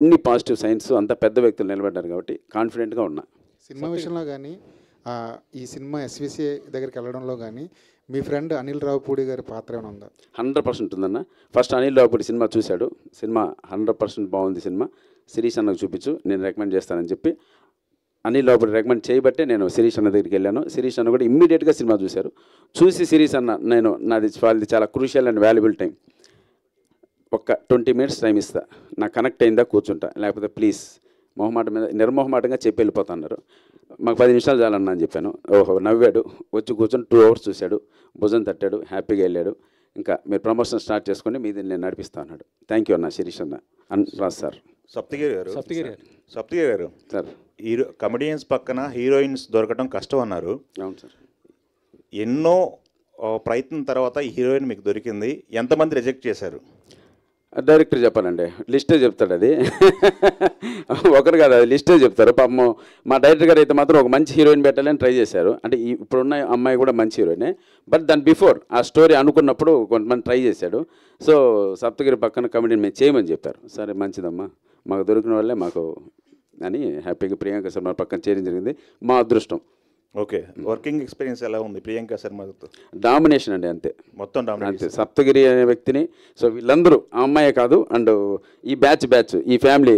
అన్ని positive science, అంత పెద్ద వ్యక్తులు నిలబడ్డారు కాబట్టి కాన్ఫిడెంట్గా ఉన్నా. సినిమా విషయంలో కానీ ఈ సినిమా ఎస్విసి దగ్గరికి వెళ్ళడంలో కానీ మీ ఫ్రెండ్ అనిల్ రావుపూడి గారి పాత్ర ఏమైనా ఉందా? 100% ఉందన్న. ఫస్ట్ అనిల్ రావుపూడి సినిమా చూశాడు. సినిమా 100% బాగుంది సినిమా, శిరీష్ అన్నకు చూపించు, నేను రికమెండ్ చేస్తానని చెప్పి అనిల్ రావుపూడి రికమెండ్ చేయబట్టే నేను శిరీష్ అన్న దగ్గరికి వెళ్ళాను. శిరీష్ అన్న కూడా ఇమ్మీడియట్గా సినిమా చూశారు. చూసి శిరీష్ అన్న, నాది చాలా క్రూషియల్ అండ్ వాల్యుబుల్ టైం, ఒక 20 మినిట్స్ టైం ఇస్తా, నాకు కనెక్ట్ అయిందా కూర్చుంటా, లేకపోతే ప్లీజ్ మొహమాట మీద నిర్మోహమాటంగా చెప్పి వెళ్ళిపోతున్నారు, మాకు 10 నిమిషాలు చాలన్నా అని చెప్పాను. ఓహో, నవ్వాడు, వచ్చి కూర్చొని 2 hours చూశాడు, భుజం తట్టాడు, హ్యాపీగా వెళ్ళాడు. ఇంకా మీరు ప్రమోషన్ స్టార్ట్ చేసుకుని మీది నేను నడిపిస్తా అన్నాడు. థ్యాంక్ యూ అన్న శిరీష్ అన్న. రాజ్ సార్. సప్తగిరి గారు సార్, కమెడియన్స్ పక్కన హీరోయిన్స్ దొరకడం కష్టం అన్నారు. అవును సార్. ఎన్నో ప్రయత్నం తర్వాత హీరోయిన్ మీకు దొరికింది. ఎంతమంది రిజెక్ట్ చేశారు? డైరెక్టర్ చెప్పాలండి, లిస్టే చెప్తాడు. అది ఒకరు కాదు, అది లిస్టే చెప్తారు. పాపం మా డైరెక్టర్ గారు అయితే మాత్రం ఒక మంచి హీరోయిన్ పెట్టాలని ట్రై చేశారు. అంటే ఇప్పుడున్న అమ్మాయి కూడా మంచి హీరోయినే, బట్ దాని బిఫోర్ ఆ స్టోరీ అనుకున్నప్పుడు కొంతమంది ట్రై చేశాడు. సో సప్తగిరి పక్కన కమెడీని మేము చేయమని చెప్పారు. సరే మంచిదమ్మా, మాకు దొరికిన వాళ్ళే మాకు అని హ్యాపీగా ప్రియాంక శర్మ పక్కన చేయడం జరిగింది. మా అదృష్టం. ఓకే, వర్కింగ్ ఎక్స్పీరియన్స్ ఎలా ఉంది ప్రియాంక శర్మతో? డామినేషన్ అండి, అంతే మొత్తం అంతే. డామినేషన్. సప్తగిరి అనే వ్యక్తిని, సో వీళ్ళందరూ ఆ అమ్మాయే కాదు, అండ్ ఈ బ్యాచ్ ఈ ఫ్యామిలీ